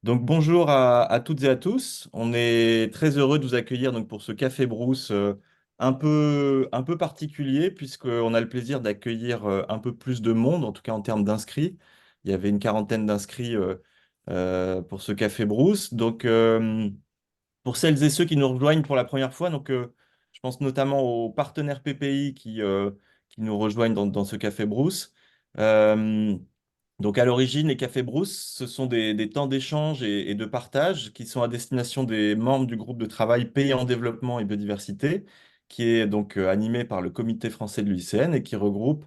Donc bonjour à toutes et à tous. On est très heureux de vous accueillir donc, pour ce Café Brousse un peu particulier puisqu'on a le plaisir d'accueillir un peu plus de monde, en tout cas en termes d'inscrits. Il y avait une quarantaine d'inscrits pour ce Café Brousse. Donc pour celles et ceux qui nous rejoignent pour la première fois, je pense notamment aux partenaires PPI qui nous rejoignent dans ce Café Brousse. Euh, donc à l'origine, les cafés Brousse, ce sont des temps d'échange et de partage qui sont à destination des membres du groupe de travail Pays en développement et biodiversité, qui est donc animé par le Comité français de l'UICN et qui regroupe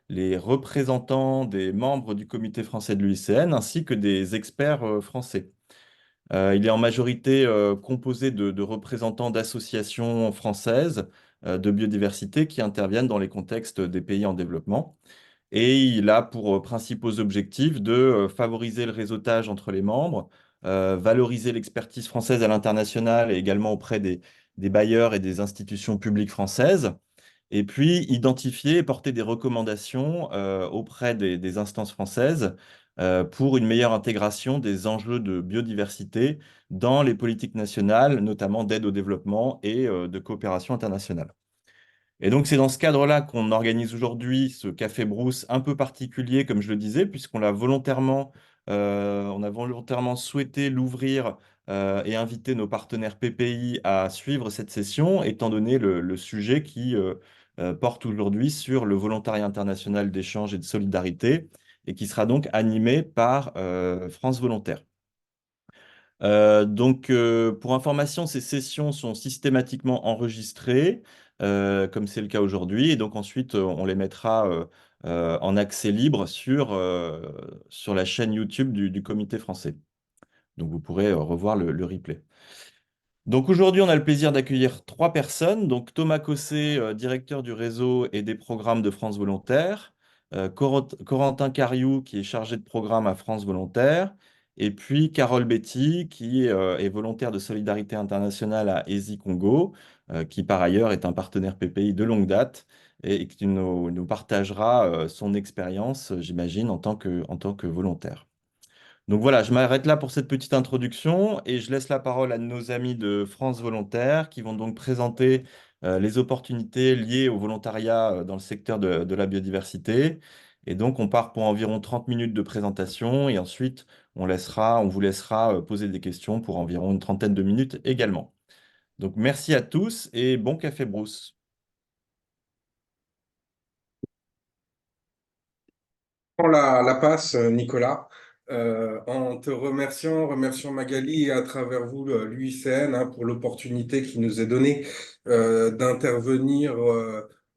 les représentants des membres du Comité français de l'UICN ainsi que des experts français. Il est en majorité composé de représentants d'associations françaises de biodiversité qui interviennent dans les contextes des pays en développement. Et il a pour principaux objectifs de favoriser le réseautage entre les membres, valoriser l'expertise française à l'international et également auprès des bailleurs et des institutions publiques françaises, et puis identifier et porter des recommandations auprès des instances françaises pour une meilleure intégration des enjeux de biodiversité dans les politiques nationales, notamment d'aide au développement et de coopération internationale. Et donc, c'est dans ce cadre-là qu'on organise aujourd'hui ce Café Brousse un peu particulier, comme je le disais, on a volontairement souhaité l'ouvrir et inviter nos partenaires PPI à suivre cette session, étant donné le sujet qui porte aujourd'hui sur le volontariat international d'échange et de solidarité, et qui sera donc animé par France Volontaire. Pour information, ces sessions sont systématiquement enregistrées, comme c'est le cas aujourd'hui, et donc ensuite, on les mettra en accès libre sur la chaîne YouTube du Comité français. Donc, vous pourrez revoir le replay. Donc aujourd'hui, on a le plaisir d'accueillir trois personnes. Donc Thomas Cossé, directeur du réseau et des programmes de France Volontaire, Corentin Cariou, qui est chargé de programme à France Volontaire, et puis Carole Betty, qui est volontaire de solidarité internationale à ESI Congo, qui par ailleurs est un partenaire PPI de longue date et qui nous partagera son expérience, j'imagine, en tant que volontaire. Donc voilà, je m'arrête là pour cette petite introduction et je laisse la parole à nos amis de France Volontaire qui vont donc présenter les opportunités liées au volontariat dans le secteur de la biodiversité. Et donc on part pour environ 30 minutes de présentation et ensuite on vous laissera poser des questions pour environ une trentaine de minutes également. Donc merci à tous et bon café Bruce. Prends la passe, Nicolas, en te remerciant Magali et à travers vous, l'UICN, hein, pour l'opportunité qui nous est donnée d'intervenir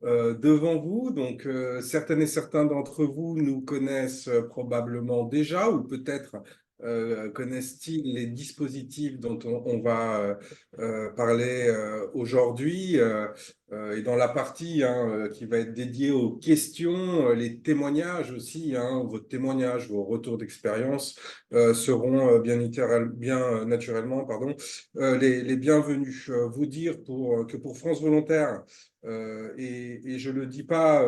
devant vous. Donc, certaines et certains d'entre vous nous connaissent probablement déjà, ou peut-être connaissent-ils les dispositifs dont on va parler aujourd'hui. Et dans la partie, hein, qui va être dédiée aux questions, les témoignages aussi, hein, votre témoignage, vos retours d'expérience seront bien naturellement, pardon, les bienvenus. Vous dire que pour France Volontaire, et je ne le dis pas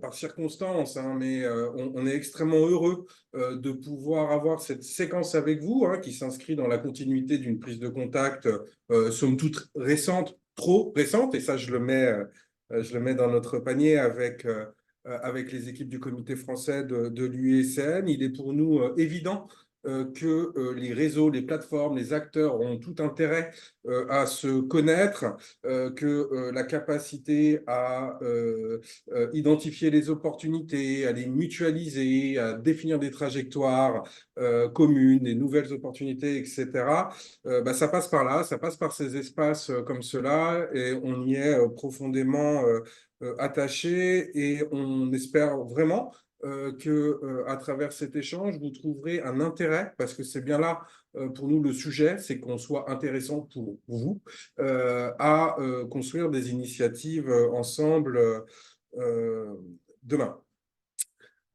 par circonstance, hein, mais on est extrêmement heureux de pouvoir avoir cette séquence avec vous, hein, qui s'inscrit dans la continuité d'une prise de contact, somme toute récente, trop récente, et ça, je le mets dans notre panier avec les équipes du comité français de l'UICN. Il est pour nous évident que les réseaux, les plateformes, les acteurs ont tout intérêt à se connaître, que la capacité à identifier les opportunités, à les mutualiser, à définir des trajectoires communes, des nouvelles opportunités, etc. Ça passe par là, ça passe par ces espaces comme cela, et on y est profondément attaché, et on espère vraiment que à travers cet échange, vous trouverez un intérêt, parce que c'est bien là pour nous le sujet, c'est qu'on soit intéressant pour vous à construire des initiatives ensemble demain.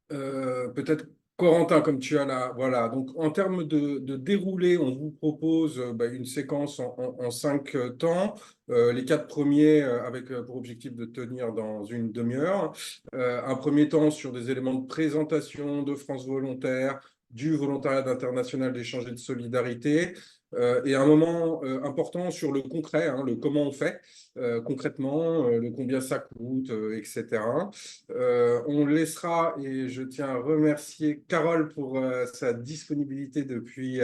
Peut-être Corentin, comme tu as là, voilà. Donc, en termes de déroulé, on vous propose une séquence en cinq temps. Les quatre premiers avec pour objectif de tenir dans une demi-heure. Un premier temps sur des éléments de présentation de France Volontaire, du volontariat international d'échange et de solidarité, et un moment important sur le concret, hein, le comment on fait concrètement, le combien ça coûte, etc. On laissera, et je tiens à remercier Carole pour sa disponibilité depuis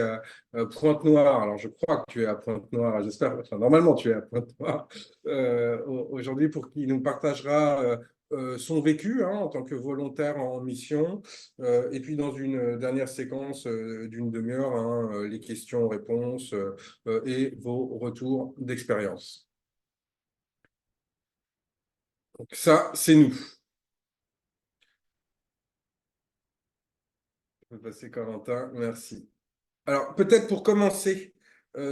Pointe-Noire. Alors, je crois que tu es à Pointe-Noire, j'espère, enfin, normalement tu es à Pointe-Noire aujourd'hui, pour qu'il nous partagera son vécu hein, en tant que volontaire en mission. Et puis, dans une dernière séquence d'une demi-heure, hein, les questions-réponses et vos retours d'expérience. Donc, ça, c'est nous. Je vais passer Corentin, merci. Alors, peut-être pour commencer,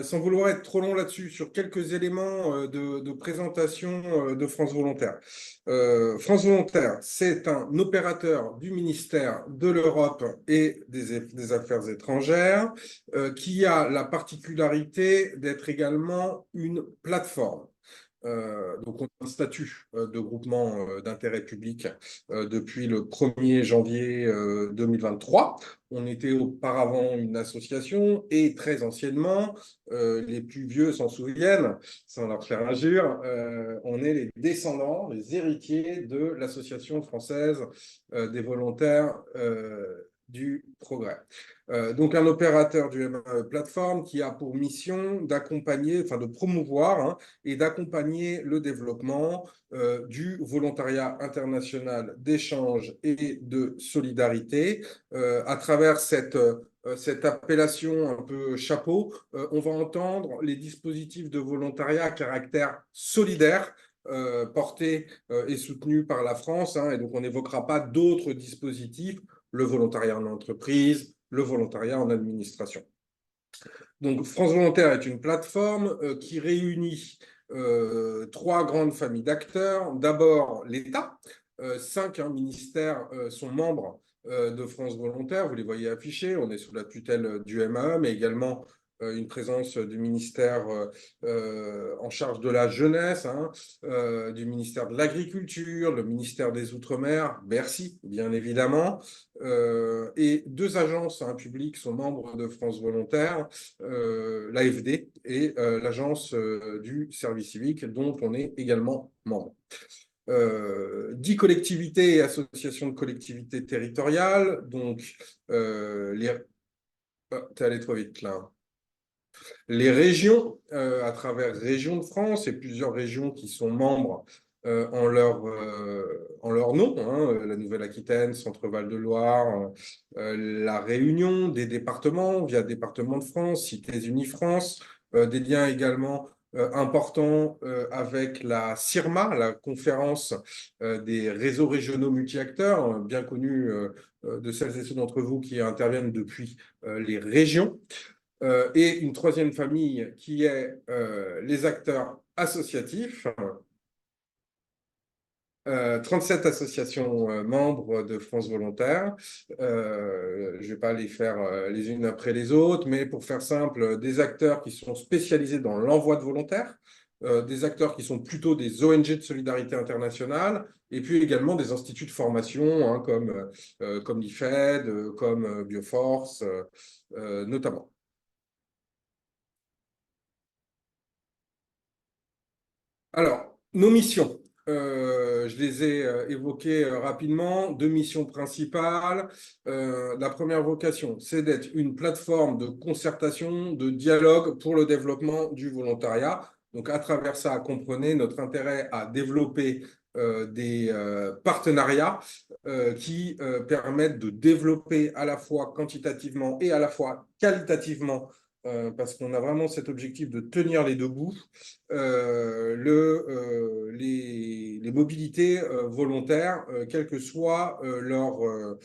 sans vouloir être trop long là-dessus, sur quelques éléments de présentation de France Volontaire. France Volontaire, c'est un opérateur du ministère de l'Europe et des Affaires étrangères qui a la particularité d'être également une plateforme. Donc, on a un statut de groupement d'intérêt public depuis le 1er janvier 2023. On était auparavant une association et très anciennement, les plus vieux s'en souviennent, sans leur faire injure, on est les descendants, les héritiers de l'Association française des volontaires du progrès. Donc un opérateur du MAE plateforme qui a pour mission d'accompagner, enfin de promouvoir hein, et d'accompagner le développement du volontariat international d'échange et de solidarité à travers cette appellation un peu chapeau, on va entendre les dispositifs de volontariat à caractère solidaire portés et soutenus par la France. Hein, et donc, on n'évoquera pas d'autres dispositifs, le volontariat en entreprise, le volontariat en administration. Donc, France Volontaire est une plateforme qui réunit trois grandes familles d'acteurs. D'abord, l'État. 5 ministères sont membres de France Volontaire. Vous les voyez affichés. On est sous la tutelle du MAE, mais également une présence du ministère en charge de la jeunesse, hein, du ministère de l'Agriculture, le ministère des Outre-mer, Bercy, bien évidemment. Et 2 agences hein, publiques sont membres de France Volontaire, l'AFD et l'agence du service civique, dont on est également membre. 10 collectivités et associations de collectivités territoriales, donc t'es allé trop vite là. Les régions, à travers Régions de France et plusieurs régions qui sont membres en leur nom, hein, la Nouvelle-Aquitaine, Centre-Val de Loire, la Réunion, des départements via Département de France, Cités Unies France, des liens également importants avec la CIRMA, la conférence des réseaux régionaux multi-acteurs, bien connue de celles et ceux d'entre vous qui interviennent depuis les régions. Et une troisième famille qui est les acteurs associatifs. 37 associations membres de France Volontaire. Je ne vais pas les faire les unes après les autres, mais pour faire simple, des acteurs qui sont spécialisés dans l'envoi de volontaires, des acteurs qui sont plutôt des ONG de solidarité internationale, et puis également des instituts de formation hein, comme l'IFED, comme Bioforce, notamment. Alors, nos missions, je les ai évoquées rapidement. 2 missions principales. La première vocation, c'est d'être une plateforme de concertation, de dialogue pour le développement du volontariat. Donc, à travers ça, comprenez notre intérêt à développer des partenariats qui permettent de développer à la fois quantitativement et à la fois qualitativement parce qu'on a vraiment cet objectif de tenir les deux bouts, les mobilités volontaires, quel que soit leur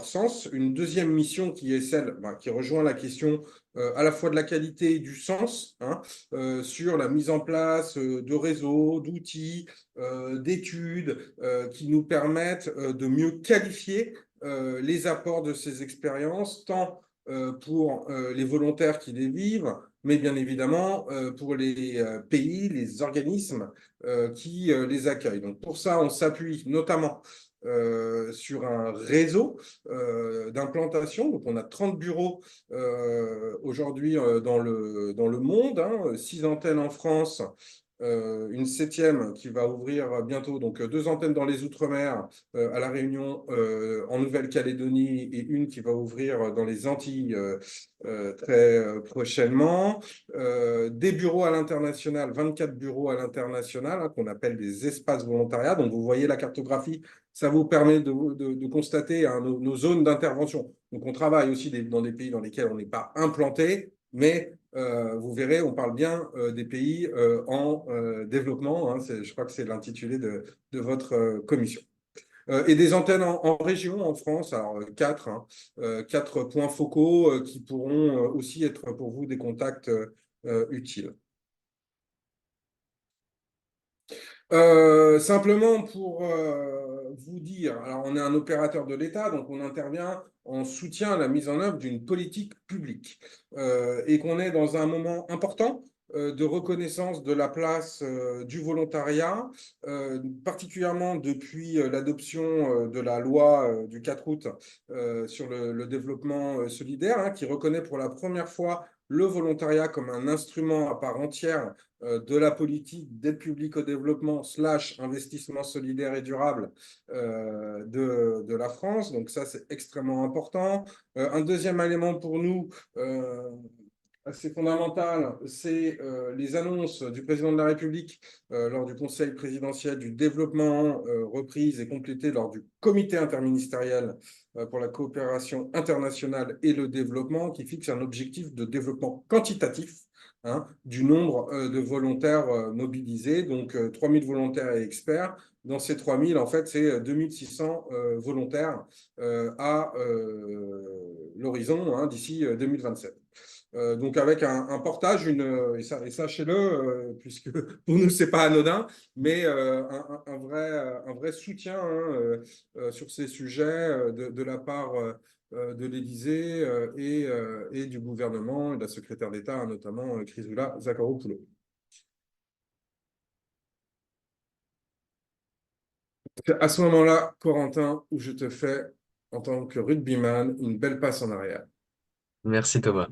sens. Une deuxième mission qui est celle qui rejoint la question à la fois de la qualité et du sens, hein, sur la mise en place de réseaux, d'outils, d'études qui nous permettent de mieux qualifier les apports de ces expériences, tant pour les volontaires qui les vivent, mais bien évidemment pour les pays, les organismes qui les accueillent. Donc pour ça, on s'appuie notamment sur un réseau d'implantation. Donc, on a 30 bureaux aujourd'hui dans le monde, hein, 6 antennes en France, une septième qui va ouvrir bientôt, donc 2 antennes dans les Outre-mer, à La Réunion, en Nouvelle-Calédonie, et une qui va ouvrir dans les Antilles très prochainement. Des bureaux à l'international, 24 bureaux à l'international, hein, qu'on appelle des espaces volontariat. Donc, vous voyez la cartographie, ça vous permet de constater, hein, nos zones d'intervention. Donc, on travaille aussi dans des pays dans lesquels on n'est pas implanté, mais vous verrez, on parle bien des pays en développement, hein, je crois que c'est l'intitulé de votre commission. Et des antennes en région, en France, alors quatre, hein, 4 points focaux qui pourront aussi être pour vous des contacts utiles. Simplement pour vous dire, alors on est un opérateur de l'État, donc on intervient en soutien à la mise en œuvre d'une politique publique et qu'on est dans un moment important de reconnaissance de la place du volontariat, particulièrement depuis l'adoption de la loi du 4 août sur le développement solidaire, hein, qui reconnaît pour la première fois le volontariat comme un instrument à part entière de la politique d'aide publique au développement / investissement solidaire et durable de la France. Donc ça, c'est extrêmement important. Un deuxième élément pour nous, assez fondamental, c'est les annonces du président de la République lors du Conseil présidentiel du développement, reprises et complétées lors du comité interministériel pour la coopération internationale et le développement, qui fixe un objectif de développement quantitatif, hein, du nombre de volontaires mobilisés, donc 3000 volontaires et experts. Dans ces 3000, en fait, c'est 2600 volontaires à l'horizon, hein, d'ici 2027. Donc avec un portage, et sachez-le, puisque pour nous, c'est pas anodin, mais un vrai soutien, hein, sur ces sujets de la part de l'Élysée et du gouvernement, et de la secrétaire d'État, hein, notamment Chrysoula Zakharopoulou. C'est à ce moment-là, Corentin, où je te fais, en tant que rugbyman, une belle passe en arrière. Merci Thomas.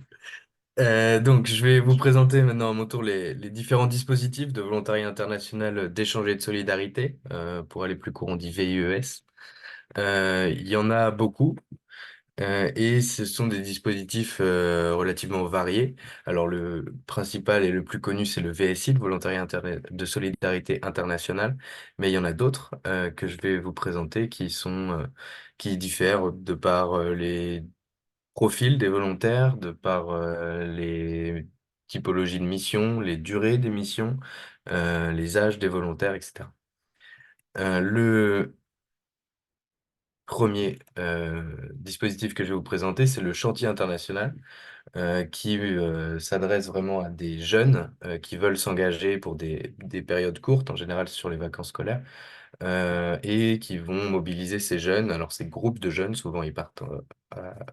Donc, je vais vous présenter maintenant à mon tour les différents dispositifs de volontariat international d'échange et de solidarité. Pour aller plus court, on dit VIES. Il y en a beaucoup et ce sont des dispositifs relativement variés. Alors, le principal et le plus connu, c'est le VSI, le volontariat de solidarité internationale, mais il y en a d'autres que je vais vous présenter qui diffèrent de par les profil des volontaires, de par les typologies de missions, les durées des missions, les âges des volontaires, etc. Le premier dispositif que je vais vous présenter, c'est le chantier international qui s'adresse vraiment à des jeunes qui veulent s'engager pour des périodes courtes, en général sur les vacances scolaires, et qui vont mobiliser ces jeunes, alors ces groupes de jeunes, souvent ils partent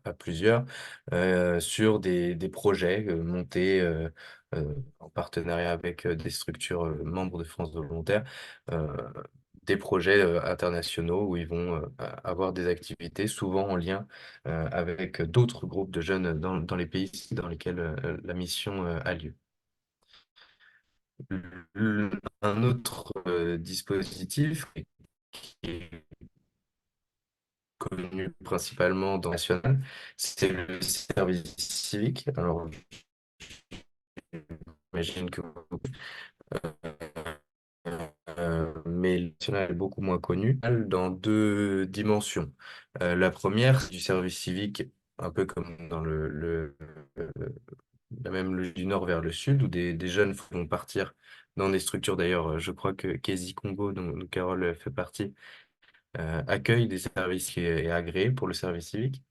à plusieurs, sur des projets montés en partenariat avec des structures membres de France Volontaire, euh, des projets internationaux où ils vont avoir des activités souvent en lien avec d'autres groupes de jeunes dans les pays dans lesquels la mission a lieu. Un autre dispositif qui est connu principalement dans le national, c'est le service civique. Alors, j'imagine que mais le national est beaucoup moins connu dans deux dimensions. La première, c'est du service civique, un peu comme dans la même logique du nord vers le sud, où des jeunes vont partir dans des structures. D'ailleurs, je crois que Kézi Congo, dont Carole fait partie, accueille des services qui est agréé pour le service civique.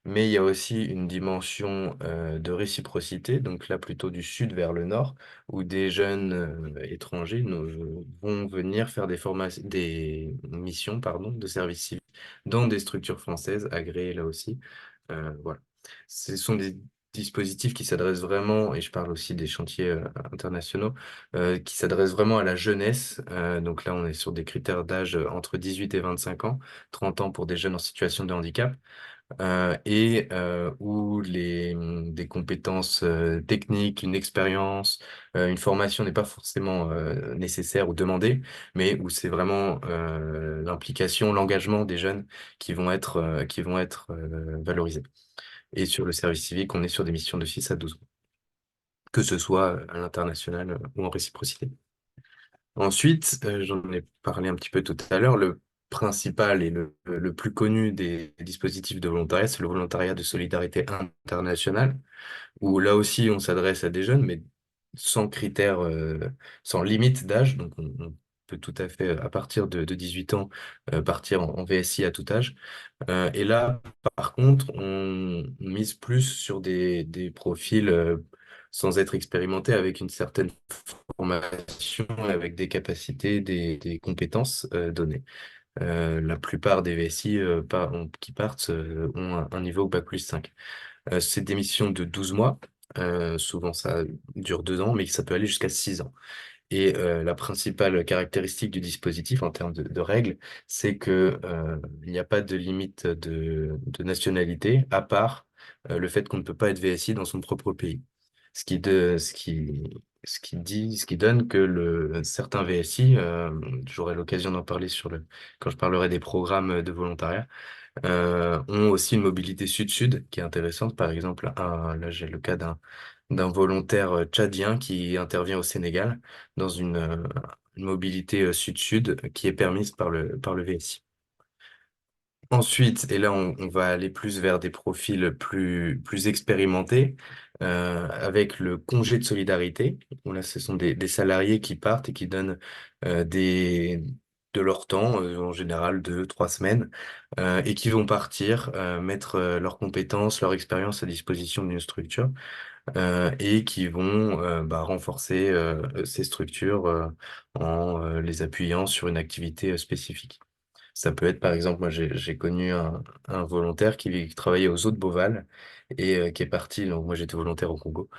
Mais il y a aussi une dimension de réciprocité, donc là plutôt du sud vers le nord, où des jeunes étrangers vont venir faire des missions pardon, de service civique dans des structures françaises agréées là aussi. Voilà. Ce sont dispositif qui s'adresse vraiment, et je parle aussi des chantiers internationaux, qui s'adresse vraiment à la jeunesse. Donc là, on est sur des critères d'âge entre 18 et 25 ans, 30 ans pour des jeunes en situation de handicap, où des compétences techniques, une expérience, une formation n'est pas forcément nécessaire ou demandée, mais où c'est vraiment l'implication, l'engagement des jeunes qui vont être valorisés. Et sur le service civique, on est sur des missions de 6 à 12 mois, que ce soit à l'international ou en réciprocité. Ensuite, j'en ai parlé un petit peu tout à l'heure, le principal et le plus connu des dispositifs de volontariat, c'est le volontariat de solidarité internationale, où là aussi on s'adresse à des jeunes, mais sans critères, sans limite d'âge. Donc on peut tout à fait, à partir de 18 ans, partir en VSI à tout âge. Et là, par contre, on mise plus sur des profils sans être expérimentés, avec une certaine formation, avec des capacités, des compétences données. La plupart des VSI qui partent ont un niveau Bac+5. C'est des missions de 12 mois. Souvent, ça dure 2 ans, mais ça peut aller jusqu'à 6 ans. Et la principale caractéristique du dispositif en termes de règles, c'est que il n'y a pas de limite de nationalité, à part le fait qu'on ne peut pas être VSI dans son propre pays. Ce qui, de, ce qui donne que certains VSI, j'aurai l'occasion d'en parler quand je parlerai des programmes de volontariat, ont aussi une mobilité sud-sud qui est intéressante. Par exemple, là j'ai le cas d'un volontaire tchadien qui intervient au Sénégal dans une mobilité sud-sud qui est permise par le VSI. Ensuite, et là on va aller plus vers des profils plus expérimentés, avec le congé de solidarité, où là ce sont des salariés qui partent et qui donnent de leur temps, en général 2, 3 semaines, et qui vont partir mettre leurs compétences, leur expérience à disposition d'une structure, et qui vont renforcer ces structures en les appuyant sur une activité spécifique. Ça peut être, par exemple, moi j'ai connu un volontaire qui travaillait aux eaux de Beauval et qui est parti, donc moi j'étais volontaire au Congo,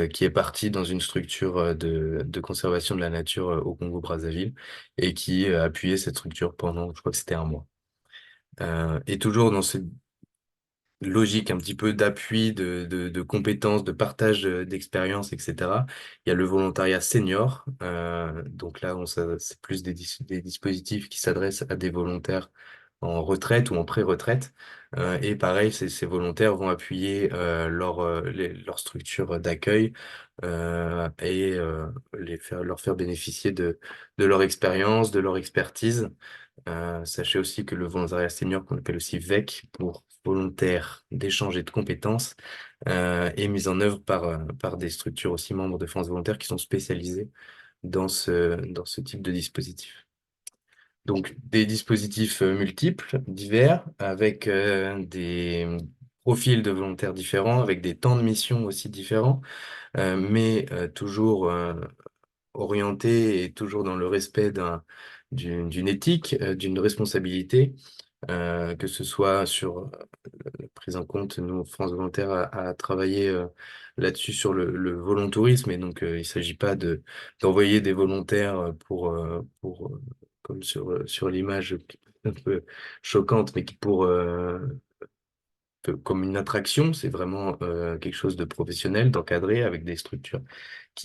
qui est parti dans une structure de conservation de la nature au Congo-Brazzaville, et qui a appuyé cette structure pendant, je crois que c'était un mois. Et toujours dans cette logique un petit peu d'appui, de compétences, de partage d'expériences, etc. Il y a le volontariat senior. Donc là, c'est plus des dispositifs qui s'adressent à des volontaires en retraite ou en pré-retraite. Et pareil, ces volontaires vont appuyer leur structure d'accueil, leur faire bénéficier de leur expérience, de leur expertise. Sachez aussi que le volontariat senior, qu'on appelle aussi VEC, pour volontaire d'échange et de compétences, est mis en œuvre par des structures aussi membres de France Volontaire qui sont spécialisées dans ce type de dispositif. Donc des dispositifs multiples, divers, avec des profils de volontaires différents, avec des temps de mission aussi différents, mais toujours orientés et toujours dans le respect d'une éthique, d'une responsabilité, que ce soit sur la prise en compte. Nous, France Volontaire a travaillé là-dessus sur le volontourisme, et donc il ne s'agit pas d'envoyer des volontaires comme sur l'image un peu choquante, mais comme une attraction. C'est vraiment quelque chose de professionnel, d'encadré, avec des structures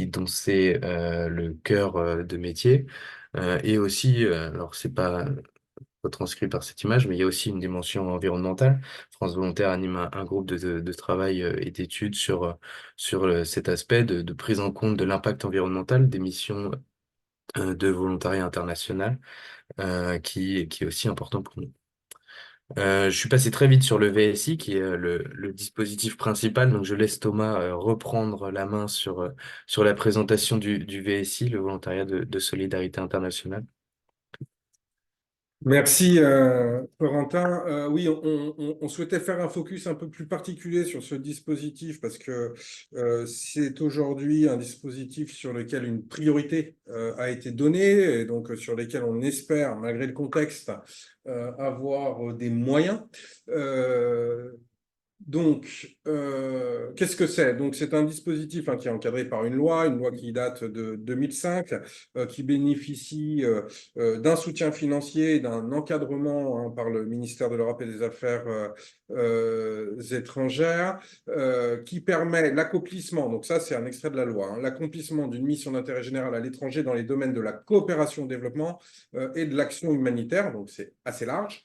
dont c'est le cœur de métier. Et aussi, alors c'est pas retranscrit par cette image, mais il y a aussi une dimension environnementale. France Volontaire anime un groupe de travail et d'études sur cet aspect de prise en compte de l'impact environnemental des missions de volontariat international, qui est aussi important pour nous. Je suis passé très vite sur le VSI, qui est le dispositif principal, donc je laisse Thomas reprendre la main sur la présentation du VSI, le volontariat de solidarité internationale. Merci, Corentin. Oui, on souhaitait faire un focus un peu plus particulier sur ce dispositif parce que c'est aujourd'hui un dispositif sur lequel une priorité a été donnée et donc sur lesquels on espère, malgré le contexte, avoir des moyens. Donc, qu'est-ce que c'est? Donc, c'est un dispositif qui est encadré par une loi qui date de 2005, qui bénéficie d'un soutien financier, d'un encadrement par le ministère de l'Europe et des Affaires étrangères, qui permet l'accomplissement, donc ça c'est un extrait de la loi, l'accomplissement d'une mission d'intérêt général à l'étranger dans les domaines de la coopération au développement et de l'action humanitaire, donc c'est assez large,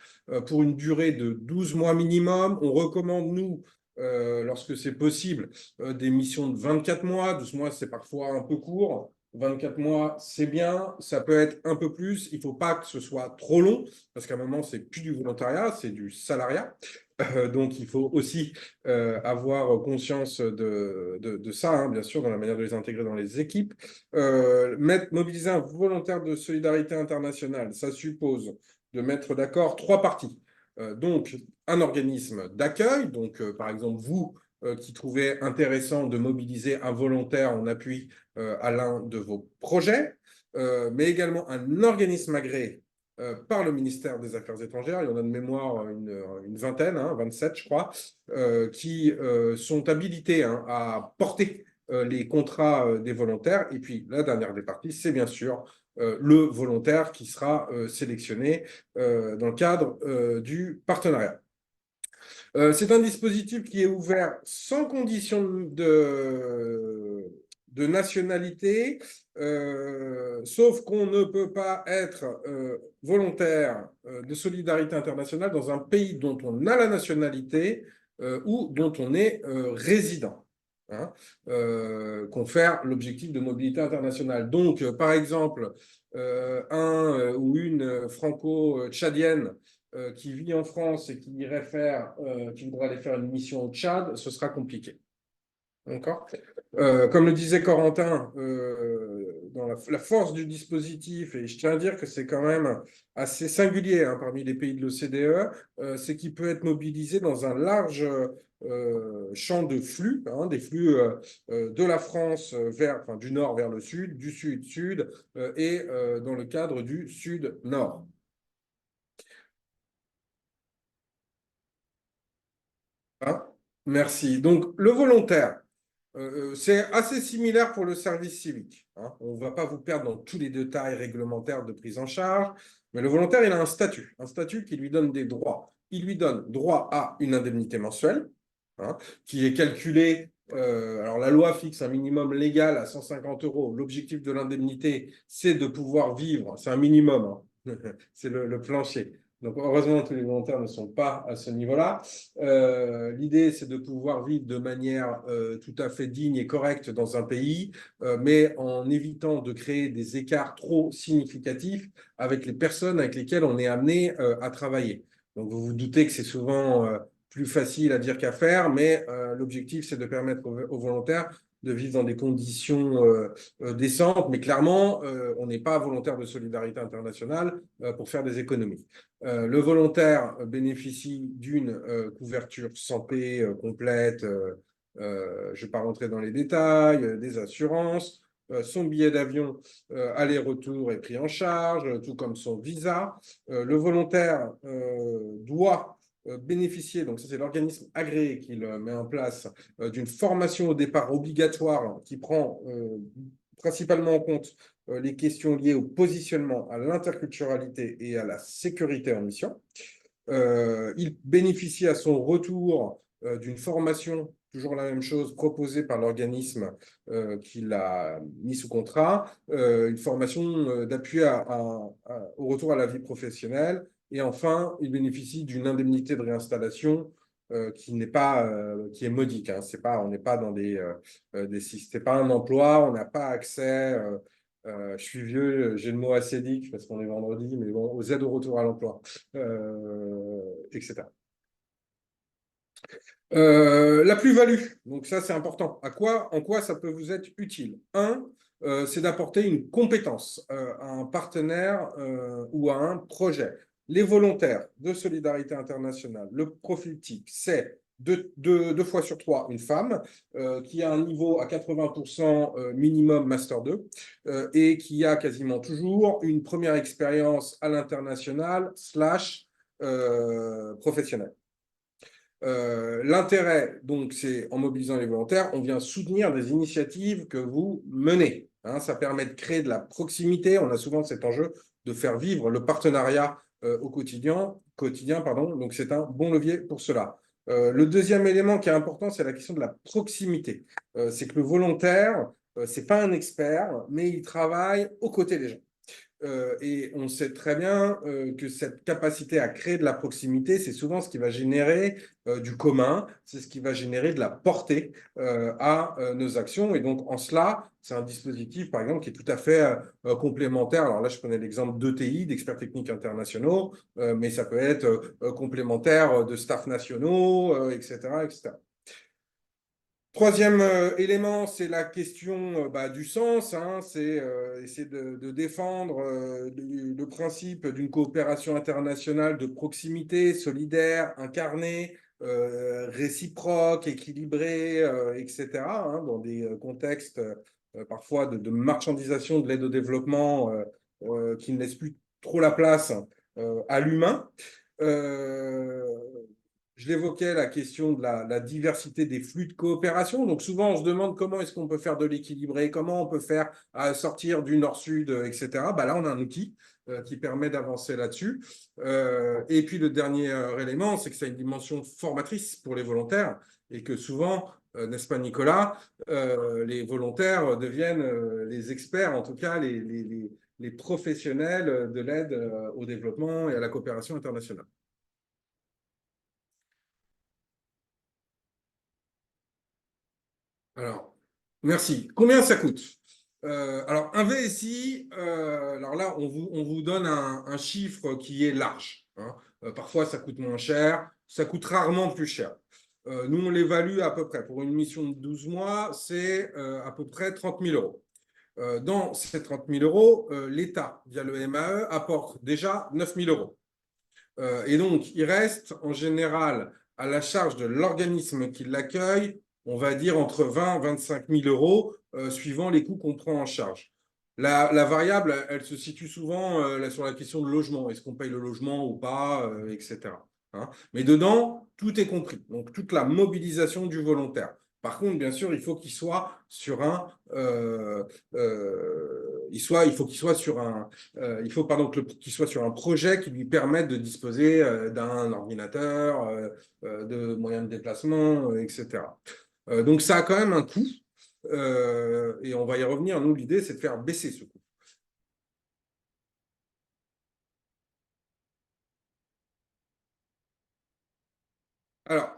pour une durée de 12 mois minimum. On recommande, nous, lorsque c'est possible, des missions de 24 mois. 12 mois, c'est parfois un peu court. 24 mois, c'est bien. Ça peut être un peu plus. Il ne faut pas que ce soit trop long, parce qu'à un moment, c'est plus du volontariat, c'est du salariat. Donc, il faut aussi avoir conscience de ça, bien sûr, dans la manière de les intégrer dans les équipes. Mobiliser un volontaire de solidarité internationale, ça suppose de mettre d'accord 3 parties. Donc, un organisme d'accueil, donc par exemple vous qui trouvez intéressant de mobiliser un volontaire en appui à l'un de vos projets, mais également un organisme agréé par le ministère des Affaires étrangères, il y en a de mémoire une vingtaine, 27 je crois, qui sont habilités à porter les contrats des volontaires. Et puis la dernière des parties, c'est bien sûr le volontaire qui sera sélectionné dans le cadre du partenariat. C'est un dispositif qui est ouvert sans condition de nationalité, sauf qu'on ne peut pas être volontaire de solidarité internationale dans un pays dont on a la nationalité ou dont on est résident. Confère l'objectif de mobilité internationale. Donc, par exemple, un ou une franco-tchadienne qui vit en France et qui qui voudrait aller faire une mission au Tchad, ce sera compliqué. D'accord. Comme le disait Corentin, dans la force du dispositif, et je tiens à dire que c'est quand même assez singulier parmi les pays de l'OCDE, c'est qu'il peut être mobilisé dans un large champ de flux, des flux de la France du nord vers le sud, du sud-sud, et dans le cadre du sud-nord. Merci. Donc, le volontaire, c'est assez similaire pour le service civique. On ne va pas vous perdre dans tous les détails réglementaires de prise en charge, mais le volontaire, il a un statut qui lui donne des droits. Il lui donne droit à une indemnité mensuelle, qui est calculée. Alors, la loi fixe un minimum légal à 150 €. L'objectif de l'indemnité, c'est de pouvoir vivre. C'est un minimum, c'est le plancher. Donc, heureusement, tous les volontaires ne sont pas à ce niveau-là. L'idée, c'est de pouvoir vivre de manière tout à fait digne et correcte dans un pays, mais en évitant de créer des écarts trop significatifs avec les personnes avec lesquelles on est amené à travailler. Donc, vous vous doutez que c'est souvent plus facile à dire qu'à faire, mais l'objectif, c'est de permettre aux volontaires de vivre dans des conditions décentes, mais clairement, on n'est pas volontaire de solidarité internationale pour faire des économies. Le volontaire bénéficie d'une couverture santé complète, je ne vais pas rentrer dans les détails, des assurances, son billet d'avion aller-retour est pris en charge, tout comme son visa. Le volontaire doit bénéficier, donc ça c'est l'organisme agréé qui le met en place, d'une formation au départ obligatoire qui prend principalement en compte les questions liées au positionnement, à l'interculturalité et à la sécurité en mission. Il bénéficie à son retour d'une formation, toujours la même chose, proposée par l'organisme qui l'a mis sous contrat, une formation d'appui au retour à la vie professionnelle. Et enfin, il bénéficie d'une indemnité de réinstallation qui est modique. On n'est pas dans c'est pas un emploi, on n'a pas accès. Je suis vieux, j'ai le mot acédique parce qu'on est vendredi, mais bon, aux aides au retour à l'emploi, etc. La plus-value, donc ça c'est important. En quoi ça peut vous être utile? C'est d'apporter une compétence à un partenaire ou à un projet. Les volontaires de solidarité internationale, le profil type, c'est deux fois sur trois une femme qui a un niveau à 80% minimum Master 2 et qui a quasiment toujours une première expérience à l'international / professionnelle. L'intérêt, donc, c'est en mobilisant les volontaires, on vient soutenir des initiatives que vous menez. Hein, ça permet de créer de la proximité. On a souvent cet enjeu de faire vivre le partenariat au quotidien, pardon. Donc, c'est un bon levier pour cela. Le deuxième élément qui est important, c'est la question de la proximité. C'est que le volontaire, c'est pas un expert, mais il travaille aux côtés des gens. Et on sait très bien que cette capacité à créer de la proximité, c'est souvent ce qui va générer du commun, c'est ce qui va générer de la portée à nos actions. Et donc, en cela, c'est un dispositif, par exemple, qui est tout à fait complémentaire. Alors là, je prenais l'exemple d'ETI, d'experts techniques internationaux, mais ça peut être complémentaire de staff nationaux, etc., etc. Troisième élément, c'est la question du sens. Hein, c'est essayer de défendre le principe d'une coopération internationale de proximité, solidaire, incarnée, réciproque, équilibrée, etc., hein, dans des contextes parfois de marchandisation de l'aide au développement qui ne laissent plus trop la place à l'humain. Euh, je l'évoquais, la question de la diversité des flux de coopération. Donc souvent, on se demande comment est-ce qu'on peut faire de l'équilibré, comment on peut faire sortir du nord-sud, etc. Là, on a un outil qui permet d'avancer là-dessus. Et puis, le dernier élément, c'est que ça a une dimension formatrice pour les volontaires et que souvent, n'est-ce pas, Nicolas, les volontaires deviennent les experts, en tout cas les professionnels de l'aide au développement et à la coopération internationale. Alors, merci. Combien ça coûte? Alors, un VSI, alors là, on vous donne un chiffre qui est large. Hein. Parfois, ça coûte moins cher, ça coûte rarement plus cher. Nous, on l'évalue à peu près. Pour une mission de 12 mois, c'est à peu près 30 000 euros. Dans ces 30 000 euros, l'État, via le MAE, apporte déjà 9 000 euros. Et donc, il reste en général à la charge de l'organisme qui l'accueille, on va dire entre 20 et 25 000 euros, suivant les coûts qu'on prend en charge. La variable, elle se situe souvent sur la question de logement. Est-ce qu'on paye le logement ou pas, etc. Hein. Mais dedans, tout est compris. Donc, toute la mobilisation du volontaire. Par contre, bien sûr, il faut qu'il soit sur un, il faut qu'il soit sur un, il faut pardon qu'il soit sur un projet qui lui permette de disposer d'un ordinateur, de moyens de déplacement, etc. Donc ça a quand même un coût et on va y revenir. Nous, l'idée, c'est de faire baisser ce coût. Alors,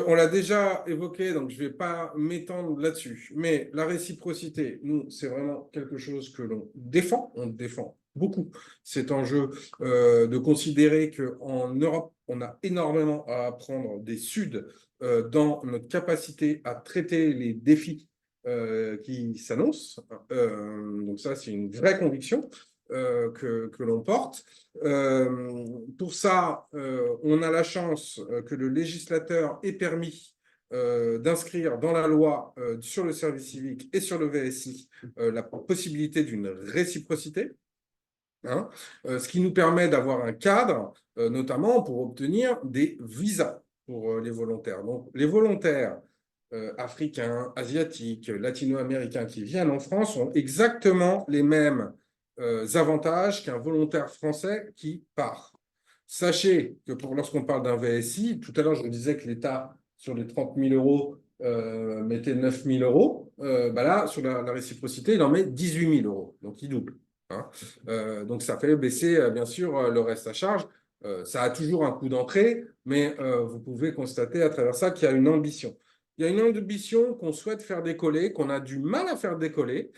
on l'a déjà évoqué, donc je ne vais pas m'étendre là-dessus. Mais la réciprocité, nous, c'est vraiment quelque chose que l'on défend. On défend beaucoup cet enjeu de considérer qu'en Europe, on a énormément à apprendre des Suds dans notre capacité à traiter les défis qui s'annoncent. Donc ça, c'est une vraie conviction que l'on porte. Pour ça, on a la chance que le législateur ait permis d'inscrire dans la loi sur le service civique et sur le VSI la possibilité d'une réciprocité. Hein, ce qui nous permet d'avoir un cadre, notamment pour obtenir des visas pour les volontaires. Donc, les volontaires africains, asiatiques, latino-américains qui viennent en France ont exactement les mêmes avantages qu'un volontaire français qui part. Sachez que lorsqu'on parle d'un VSI, tout à l'heure, je vous disais que l'État, sur les 30 000 euros, mettait 9 000 euros. Là, sur la réciprocité, il en met 18 000 euros. Donc, il double. Hein. Donc, ça fait baisser, bien sûr, le reste à charge. Ça a toujours un coût d'entrée, mais vous pouvez constater à travers ça qu'il y a une ambition. Il y a une ambition qu'on souhaite faire décoller, qu'on a du mal à faire décoller,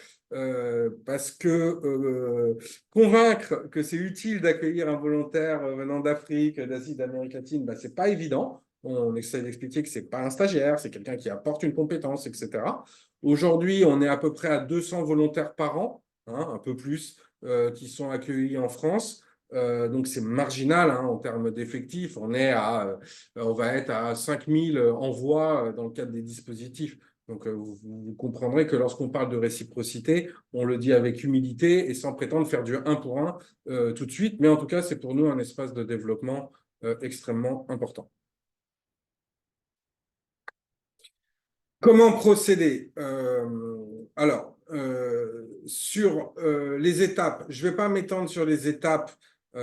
parce que convaincre que c'est utile d'accueillir un volontaire venant d'Afrique, d'Asie, d'Amérique latine, ce n'est pas évident. On essaie d'expliquer que ce n'est pas un stagiaire, c'est quelqu'un qui apporte une compétence, etc. Aujourd'hui, on est à peu près à 200 volontaires par an, hein, un peu plus, qui sont accueillis en France. Donc, c'est marginal hein, en termes d'effectifs. On va être à 5000 envois dans le cadre des dispositifs. Donc, vous comprendrez que lorsqu'on parle de réciprocité, on le dit avec humilité et sans prétendre faire du 1 pour 1 tout de suite. Mais en tout cas, c'est pour nous un espace de développement extrêmement important. Comment procéder? Alors, sur les étapes, je ne vais pas m'étendre sur les étapes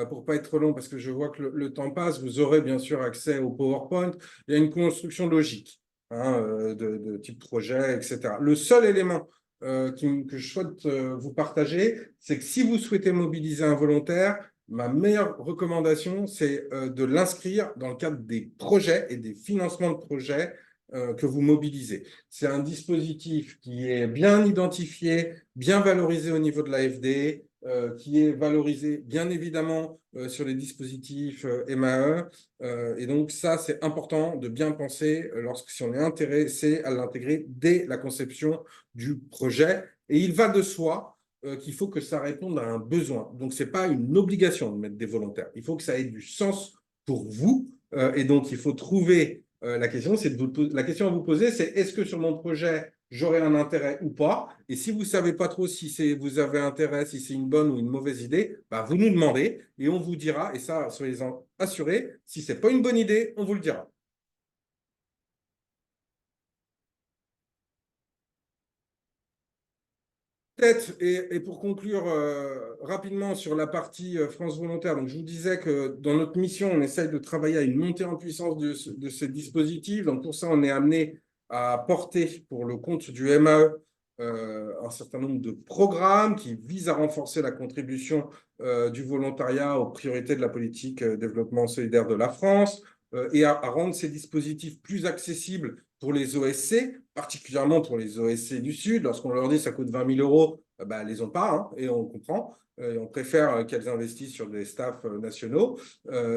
pour pas être trop long parce que je vois que le temps passe. Vous aurez bien sûr accès au PowerPoint. Il y a une construction logique hein, de type projet, etc. Le seul élément que je souhaite vous partager, c'est que si vous souhaitez mobiliser un volontaire, ma meilleure recommandation, c'est de l'inscrire dans le cadre des projets et des financements de projets que vous mobilisez. C'est un dispositif qui est bien identifié, bien valorisé au niveau de l'AFD, qui est valorisé bien évidemment sur les dispositifs MAE. Et donc ça, c'est important de bien penser si on est intéressé à l'intégrer dès la conception du projet. Et il va de soi qu'il faut que ça réponde à un besoin. Donc, ce n'est pas une obligation de mettre des volontaires. Il faut que ça ait du sens pour vous. Et donc, il faut trouver la question, la question à vous poser, c'est est-ce que sur mon projet, j'aurai un intérêt ou pas? Et si vous ne savez pas trop si vous avez intérêt, si c'est une bonne ou une mauvaise idée, bah, vous nous demandez et on vous dira, et ça, soyez-en assurés, si ce n'est pas une bonne idée, on vous le dira. Peut-être, et pour conclure rapidement sur la partie France Volontaire, donc je vous disais que dans notre mission, on essaye de travailler à une montée en puissance de ces dispositifs. Donc pour ça, on est amené à porter pour le compte du MAE un certain nombre de programmes qui visent à renforcer la contribution du volontariat aux priorités de la politique développement solidaire de la France et à rendre ces dispositifs plus accessibles pour les OSC, particulièrement pour les OSC du Sud. Lorsqu'on leur dit que ça coûte 20 000 euros, bah, elles les ont pas, hein, et on comprend. Et on préfère qu'elles investissent sur des staffs nationaux,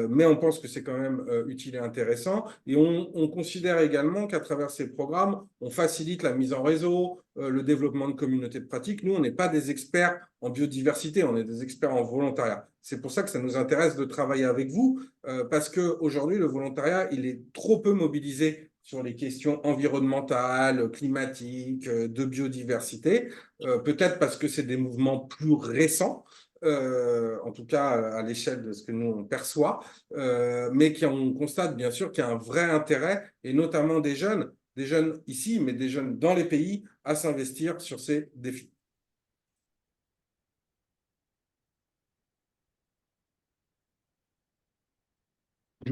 mais on pense que c'est quand même utile et intéressant. Et on considère également qu'à travers ces programmes, on facilite la mise en réseau, le développement de communautés de pratique. Nous, on n'est pas des experts en biodiversité, on est des experts en volontariat. C'est pour ça que ça nous intéresse de travailler avec vous, parce qu'aujourd'hui, le volontariat, il est trop peu mobilisé sur les questions environnementales, climatiques, de biodiversité, peut-être parce que c'est des mouvements plus récents, en tout cas à l'échelle de ce que nous on perçoit, mais on constate bien sûr qu'il y a un vrai intérêt, et notamment des jeunes ici, mais des jeunes dans les pays, à s'investir sur ces défis.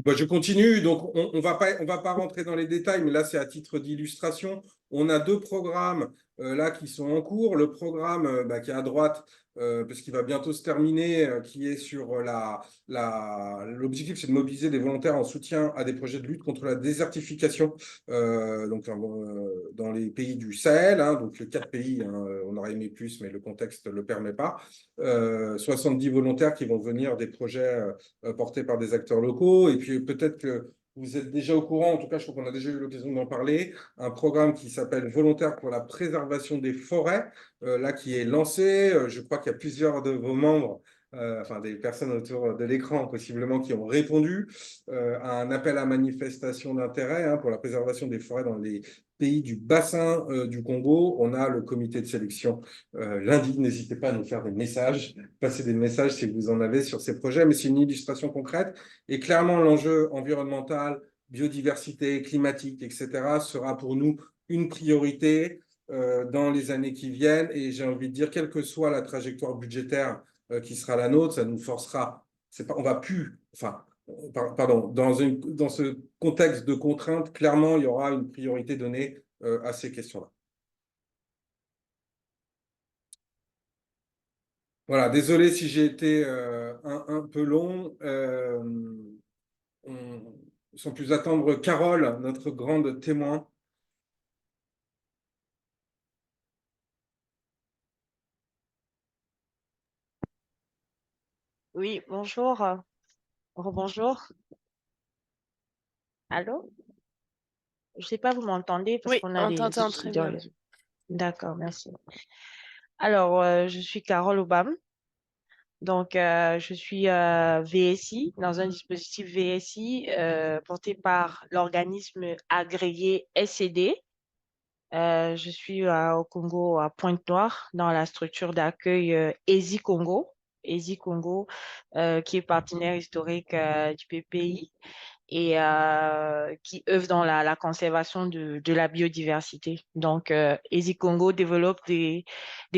Bah, je continue, donc on va pas rentrer dans les détails, mais là c'est à titre d'illustration. On a deux programmes là qui sont en cours. Le programme bah, qui est à droite, parce qu'il va bientôt se terminer, qui est sur l'objectif, c'est de mobiliser des volontaires en soutien à des projets de lutte contre la désertification donc, dans les pays du Sahel, hein, donc les 4 pays, hein, on aurait aimé plus, mais le contexte ne le permet pas. 70 volontaires qui vont venir des projets portés par des acteurs locaux. Et puis peut-être que vous êtes déjà au courant, en tout cas, je crois qu'on a déjà eu l'occasion d'en parler, un programme qui s'appelle Volontaires pour la préservation des forêts, là qui est lancé. Je crois qu'il y a plusieurs de vos membres, enfin des personnes autour de l'écran possiblement, qui ont répondu à un appel à manifestation d'intérêt hein, pour la préservation des forêts dans les pays du bassin du Congo. On a le comité de sélection lundi. N'hésitez pas à nous faire des messages, passer des messages si vous en avez sur ces projets, mais c'est une illustration concrète. Et clairement, l'enjeu environnemental, biodiversité, climatique, etc., sera pour nous une priorité dans les années qui viennent. Et j'ai envie de dire, quelle que soit la trajectoire budgétaire qui sera la nôtre, ça nous forcera. C'est pas, on va plus, enfin, pardon, dans ce contexte de contrainte, clairement, il y aura une priorité donnée à ces questions-là. Voilà, désolé si j'ai été un peu long. Sans plus attendre Carole, notre grande témoin. Oui, bonjour. Rebonjour. Allô? Je sais pas, vous m'entendez parce Oui, qu'on a on des t'entend soucis très dans bien. le... D'accord, merci. Alors, je suis Carole Obam. Donc, je suis VSI dans un dispositif VSI porté par l'organisme agréé SCD. Je suis au Congo, à Pointe-Noire, dans la structure d'accueil ESI Congo. ESI Congo, qui est partenaire historique du PPI. et qui œuvrent dans la conservation de la biodiversité. Donc, Easy Congo développe des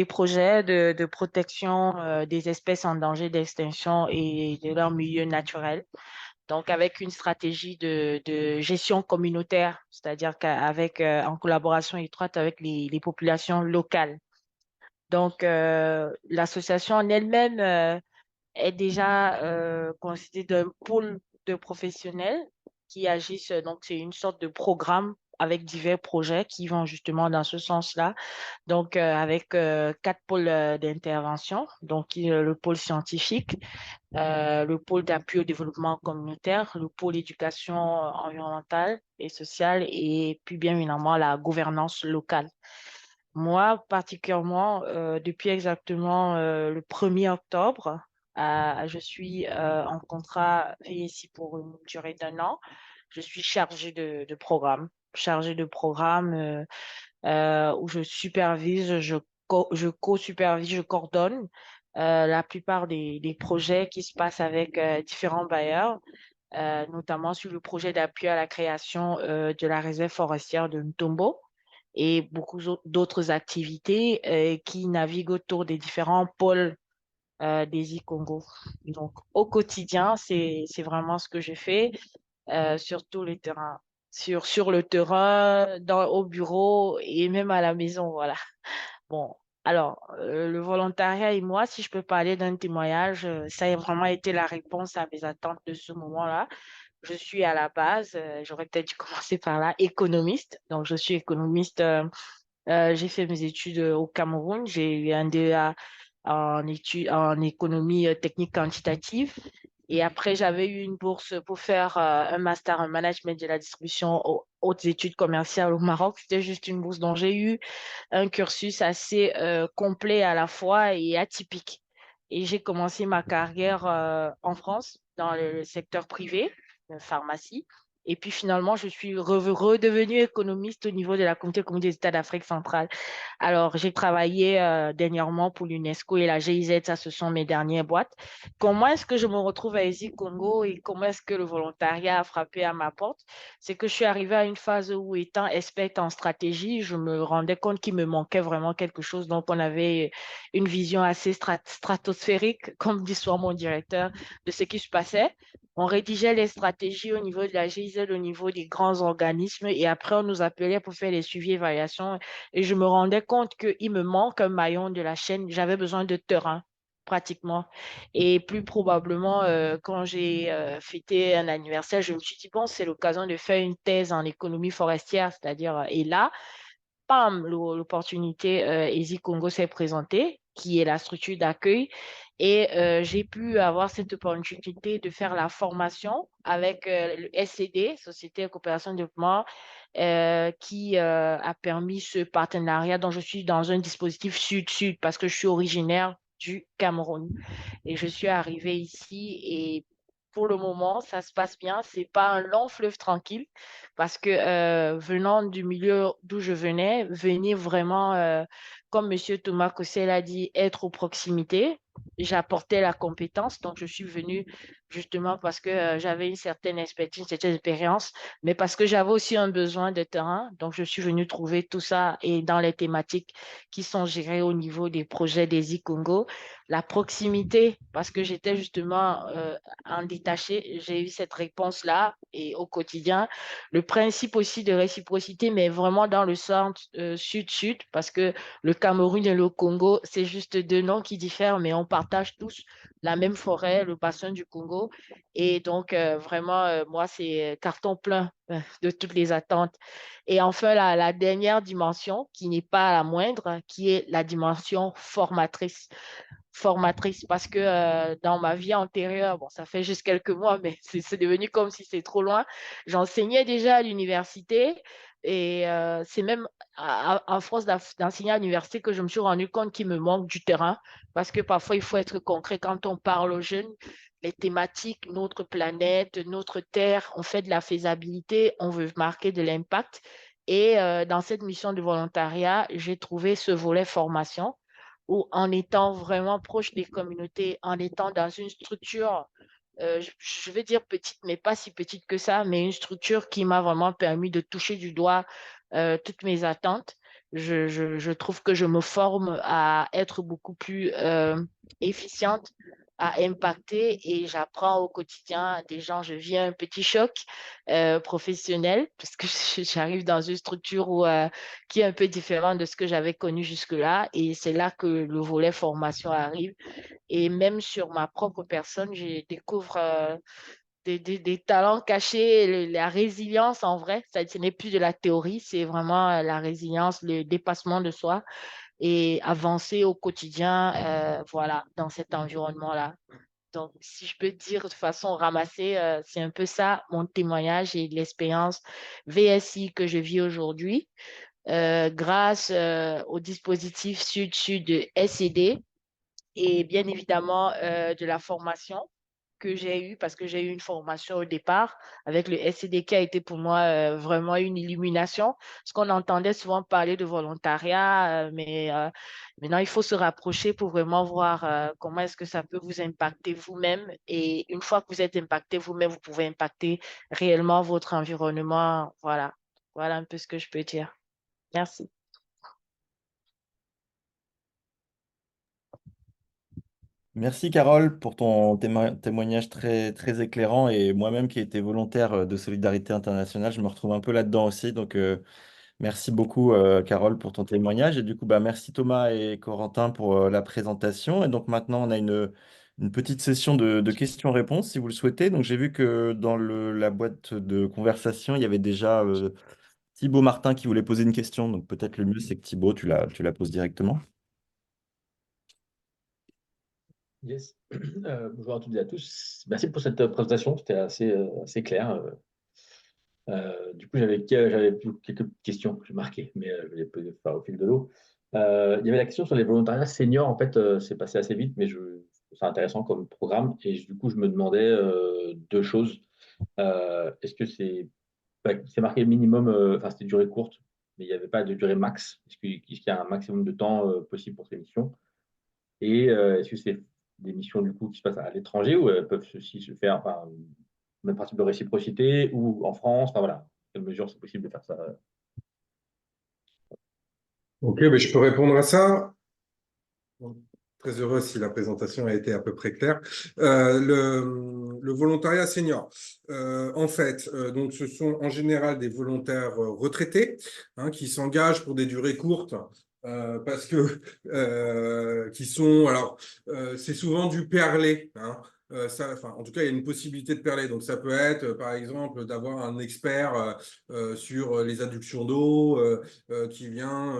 projets de protection des espèces en danger d'extinction et de leur milieu naturel. Donc, avec une stratégie de gestion communautaire, c'est-à-dire qu'avec, en collaboration étroite avec les populations locales. Donc, l'association en elle-même est déjà constituée d'un pôle de professionnels qui agissent. Donc, c'est une sorte de programme avec divers projets qui vont justement dans ce sens-là. Donc, avec quatre pôles d'intervention. Donc, le pôle scientifique, le pôle d'appui au développement communautaire, le pôle éducation environnementale et sociale, et puis bien évidemment la gouvernance locale. Moi, particulièrement, depuis exactement le 1er octobre, je suis en contrat ici pour une durée d'1 an. Je suis chargée de programme, où je supervise, je co-supervise, je coordonne la plupart des projets qui se passent avec différents bailleurs, notamment sur le projet d'appui à la création de la réserve forestière de Ntombo et beaucoup d'autres activités qui naviguent autour des différents pôles des Congo. Donc, au quotidien, c'est vraiment ce que je fais sur tout le terrain. Sur le terrain, au bureau et même à la maison, voilà. Bon, alors, le volontariat et moi, si je peux parler d'un témoignage, ça a vraiment été la réponse à mes attentes de ce moment-là. Je suis à la base, j'aurais peut-être dû commencer par là, économiste. Donc, je suis économiste. J'ai fait mes études au Cameroun. J'ai eu un DEA en économie technique quantitative. Et après, j'avais eu une bourse pour faire un master en management de la distribution aux hautes études commerciales au Maroc. C'était juste une bourse dont j'ai eu un cursus assez complet à la fois et atypique. Et j'ai commencé ma carrière en France dans le secteur privé, de pharmacie. Et puis finalement, je suis redevenue économiste au niveau de la communauté des États d'Afrique centrale. Alors, j'ai travaillé dernièrement pour l'UNESCO et la GIZ, ça, ce sont mes dernières boîtes. Comment est-ce que je me retrouve à Easy Congo et comment est-ce que le volontariat a frappé à ma porte? C'est que je suis arrivée à une phase où, étant experte en stratégie, je me rendais compte qu'il me manquait vraiment quelque chose. Donc, on avait une vision assez stratosphérique, comme dit souvent mon directeur, de ce qui se passait. On rédigeait les stratégies au niveau de la GIZ, au niveau des grands organismes, et après, on nous appelait pour faire les suivis et évaluations. Et je me rendais compte qu'il me manque un maillon de la chaîne. J'avais besoin de terrain, pratiquement. Et plus probablement, quand j'ai fêté un anniversaire, je me suis dit, bon, c'est l'occasion de faire une thèse en économie forestière, c'est-à-dire, et là, pam, l'opportunité Easy Congo s'est présentée, qui est la structure d'accueil. Et j'ai pu avoir cette opportunité de faire la formation avec le SCD, Société de coopération de développement, qui a permis ce partenariat dont je suis dans un dispositif sud-sud parce que je suis originaire du Cameroun. Et je suis arrivée ici et pour le moment, ça se passe bien. C'est pas un long fleuve tranquille parce que venant du milieu d'où je venais, venir vraiment, comme Monsieur Thomas Cossel a dit, être aux proximités. J'apportais la compétence, donc je suis venue justement parce que j'avais une certaine expertise, une certaine expérience, mais parce que j'avais aussi un besoin de terrain. Donc je suis venue trouver tout ça et dans les thématiques qui sont gérées au niveau des projets des e-Congo, la proximité, parce que j'étais justement en détaché, j'ai eu cette réponse-là et au quotidien. Le principe aussi de réciprocité, mais vraiment dans le centre sud-sud, parce que le Cameroun et le Congo, c'est juste deux noms qui diffèrent, mais on partage tous la même forêt, le bassin du Congo. Et donc, vraiment, moi, c'est carton plein de toutes les attentes. Et enfin, la dernière dimension, qui n'est pas la moindre, qui est la dimension formatrice parce que dans ma vie antérieure, bon, ça fait juste quelques mois, mais c'est devenu comme si c'est trop loin. J'enseignais déjà à l'université et c'est même à force d'enseigner à l'université que je me suis rendu compte qu'il me manque du terrain parce que parfois il faut être concret quand on parle aux jeunes. Les thématiques, notre planète, notre terre, on fait de la faisabilité, on veut marquer de l'impact. Et dans cette mission de volontariat, j'ai trouvé ce volet formation où en étant vraiment proche des communautés, en étant dans une structure je vais dire petite, mais pas si petite que ça, mais une structure qui m'a vraiment permis de toucher du doigt toutes mes attentes. Je trouve que je me forme à être beaucoup plus efficiente, à impacter et j'apprends au quotidien des gens. Je vis un petit choc professionnel parce que j'arrive dans une structure qui est un peu différente de ce que j'avais connu jusque-là et c'est là que le volet formation arrive. Et même sur ma propre personne, je découvre des talents cachés, la résilience en vrai. Ce n'est plus de la théorie, c'est vraiment la résilience, le dépassement de soi et avancer au quotidien, voilà, dans cet environnement-là. Donc, si je peux dire de façon ramassée, c'est un peu ça mon témoignage et l'expérience VSI que je vis aujourd'hui grâce au dispositif Sud-Sud SED et bien évidemment de la formation que j'ai eue parce que j'ai eu une formation au départ avec le SCD qui a été pour moi vraiment une illumination. Parce qu'on entendait souvent parler de volontariat, mais maintenant il faut se rapprocher pour vraiment voir comment est-ce que ça peut vous impacter vous-même. Et une fois que vous êtes impacté vous-même, vous pouvez impacter réellement votre environnement. Voilà, voilà un peu ce que je peux dire. Merci. Merci Carole pour ton témoignage très, très éclairant et moi-même qui ai été volontaire de Solidarité Internationale, je me retrouve un peu là-dedans aussi. Donc merci beaucoup Carole pour ton témoignage et du coup merci Thomas et Corentin pour la présentation. Et donc maintenant on a une petite session de questions-réponses si vous le souhaitez. Donc j'ai vu que dans la boîte de conversation il y avait déjà Thibaut Martin qui voulait poser une question. Donc peut-être le mieux c'est que Thibaut tu la poses directement. Yes. Bonjour à toutes et à tous. Merci pour cette présentation, c'était assez clair. Du coup, j'avais quelques petites questions que j'ai marquées, mais je vais les faire au fil de l'eau. Il y avait la question sur les volontariats seniors. En fait, c'est passé assez vite, mais c'est intéressant comme programme. Et du coup, je me demandais deux choses. Est-ce que c'est marqué minimum, enfin, c'était durée courte, mais il n'y avait pas de durée max. Est-ce qu'il y a un maximum de temps possible pour ces missions? Et est-ce que c'est des missions du coup qui se passent à l'étranger ou elles peuvent aussi se faire, enfin, même principe de réciprocité ou en France, enfin voilà, quelle mesure c'est possible de faire ça? Ok, mais je peux répondre à ça. Très heureux si la présentation a été à peu près claire. Le volontariat senior, en fait, donc ce sont en général des volontaires retraités qui s'engagent pour des durées courtes parce que qui sont alors c'est souvent du perlé. Enfin, en tout cas, il y a une possibilité de perler. Donc, ça peut être, par exemple, d'avoir un expert sur les adductions d'eau qui vient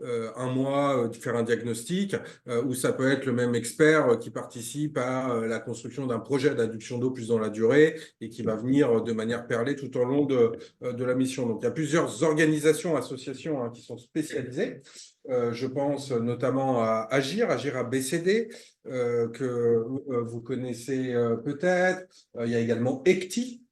un mois faire un diagnostic ou ça peut être le même expert qui participe à la construction d'un projet d'adduction d'eau plus dans la durée et qui va venir de manière perlée tout au long de la mission. Donc, il y a plusieurs organisations, associations qui sont spécialisées. Je pense notamment à Agir à BCD, que vous connaissez peut-être. Il y a également ECTI,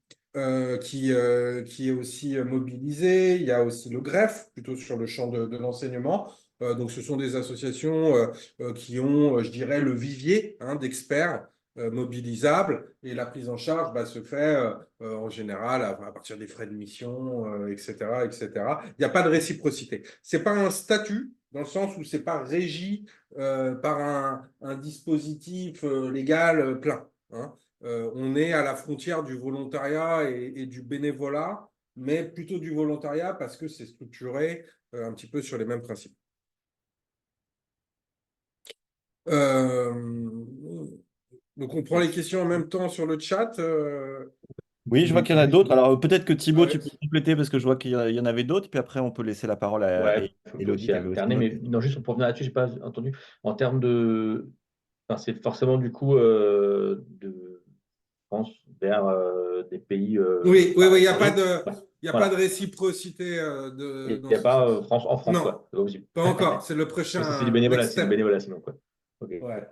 qui est aussi mobilisé. Il y a aussi le GREF, plutôt sur le champ de l'enseignement. Donc, ce sont des associations qui ont, je dirais, le vivier d'experts mobilisables et la prise en charge se fait en général à partir des frais de mission, etc., etc. Il n'y a pas de réciprocité. Ce n'est pas un statut dans le sens où ce n'est pas régi par un dispositif légal plein. On est à la frontière du volontariat et du bénévolat, mais plutôt du volontariat parce que c'est structuré un petit peu sur les mêmes principes. Donc, on prend les questions en même temps sur le chat. Oui, je vois qu'il y en a d'autres. Alors peut-être que Thibaut, tu Ouais. peux compléter parce que je vois qu'il y en avait d'autres. Puis après, on peut laisser la parole à Ouais, il faut Élodie aussi qui avait aussi alterner, une autre mais question. non, juste pour revenir là-dessus, j'ai pas entendu. En termes de, enfin, c'est forcément du coup de France vers des pays Oui, oui, oui, il n'y a pas étrangers. de, Ouais. il y a pas de Voilà. réciprocité Il dans n'y a ce pas sens. France en France, Non, quoi. C'est pas possible. pas encore. C'est le Ça, c'est du prochain bénévolat, next c'est du step. bénévolat sinon, quoi. Ok. Ouais.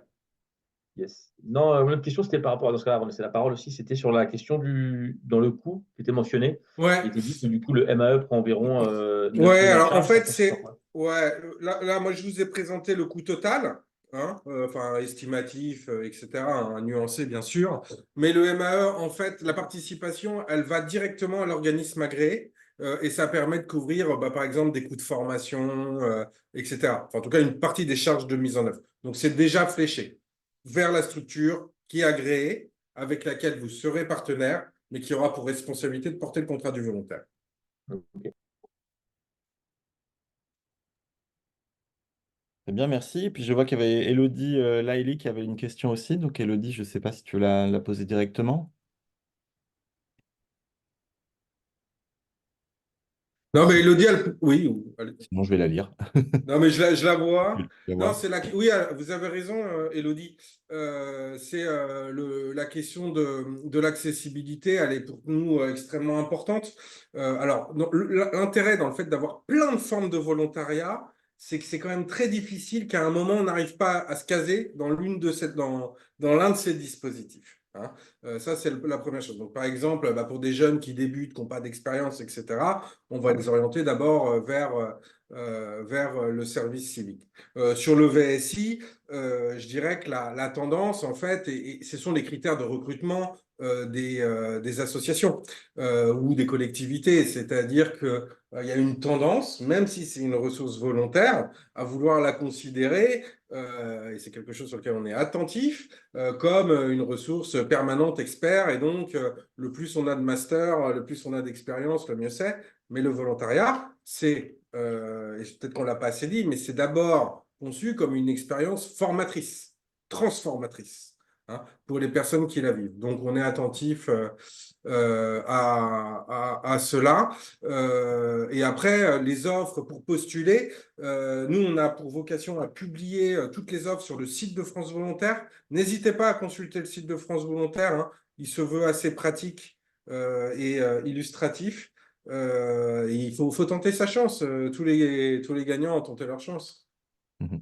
Yes. Non, mon autre question, c'était par rapport à, dans ce cas-là, avant de laisser la parole aussi, c'était sur la question dans le coût qui était mentionné. Il Ouais. était dit que du coup, le MAE prend environ 9 Ouais, 000 en alors en charge. Ça fait, consiste en c'est. quoi? Ouais, là, moi, je vous ai présenté le coût total hein, enfin estimatif, etc., hein, nuancé bien sûr. Mais le MAE, en fait, la participation, elle va directement à l'organisme agréé et ça permet de couvrir, par exemple, des coûts de formation, etc. Enfin, en tout cas, une partie des charges de mise en œuvre. Donc, c'est déjà fléché vers la structure qui est agréée, avec laquelle vous serez partenaire, mais qui aura pour responsabilité de porter le contrat du volontaire. Ok. Eh bien, merci. Et puis je vois qu'il y avait Elodie Laïli qui avait une question aussi. Donc Elodie, je ne sais pas si tu veux la poser directement. Non, mais Elodie, oui, Sinon, je vais la lire. non, mais je la Je vois. vais la Non, voir. c'est la... Oui, vous avez raison, Elodie. C'est la question de l'accessibilité, elle est pour nous extrêmement importante. Alors, l'intérêt dans le fait d'avoir plein de formes de volontariat, c'est que c'est quand même très difficile qu'à un moment, on n'arrive pas à se caser dans l'un de ces dispositifs. Hein. Ça, c'est la première chose. Donc, par exemple, pour des jeunes qui débutent, qui n'ont pas d'expérience, etc., on va les orienter d'abord vers le service civique. Sur le VSI, je dirais que la tendance, en fait, et ce sont les critères de recrutement des associations ou des collectivités, c'est-à-dire qu'il y a une tendance, même si c'est une ressource volontaire, à vouloir la considérer, et c'est quelque chose sur lequel on est attentif, comme une ressource permanente, expert, et donc le plus on a de master, le plus on a d'expérience, le mieux c'est. Mais le volontariat, c'est, et peut-être qu'on ne l'a pas assez dit, mais c'est d'abord conçu comme une expérience formatrice, transformatrice, hein, pour les personnes qui la vivent. Donc, on est attentif à cela. Et après, les offres pour postuler, nous, on a pour vocation à publier toutes les offres sur le site de France Volontaire. N'hésitez pas à consulter le site de France Volontaire, hein. Il se veut assez pratique et illustratif. Il faut tenter sa chance. Tous les gagnants ont tenté leur chance. Mhm.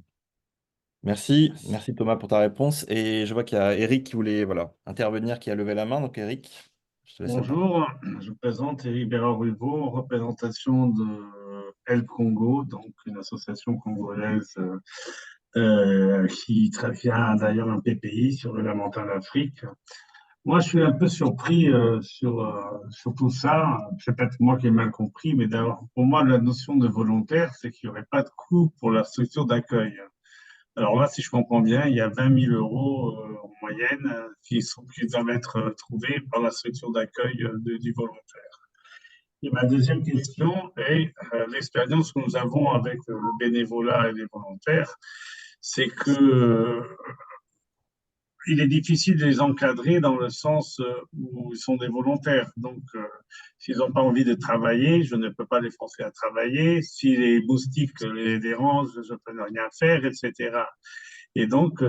Merci Thomas pour ta réponse. Et je vois qu'il y a Eric qui voulait voilà, intervenir, qui a levé la main. Donc Eric, je te laisse la parole. Bonjour, je me présente Éric Bérard-Rulveau en représentation de El Congo, donc une association congolaise qui vient d'ailleurs un PPI sur le Lamentin d'Afrique. Moi, je suis un peu surpris sur tout ça. C'est peut-être moi qui ai mal compris, mais d'abord, pour moi, la notion de volontaire, c'est qu'il n'y aurait pas de coût pour la structure d'accueil. Alors là, si je comprends bien, il y a 20 000 euros en moyenne qui doivent être trouvés par la structure d'accueil du volontaire. Et ma deuxième question est l'expérience que nous avons avec le bénévolat et les volontaires, c'est que il est difficile de les encadrer dans le sens où ils sont des volontaires. Donc, s'ils n'ont pas envie de travailler, je ne peux pas les forcer à travailler. Si les moustiques les dérangent, je ne peux rien faire, etc. Et donc,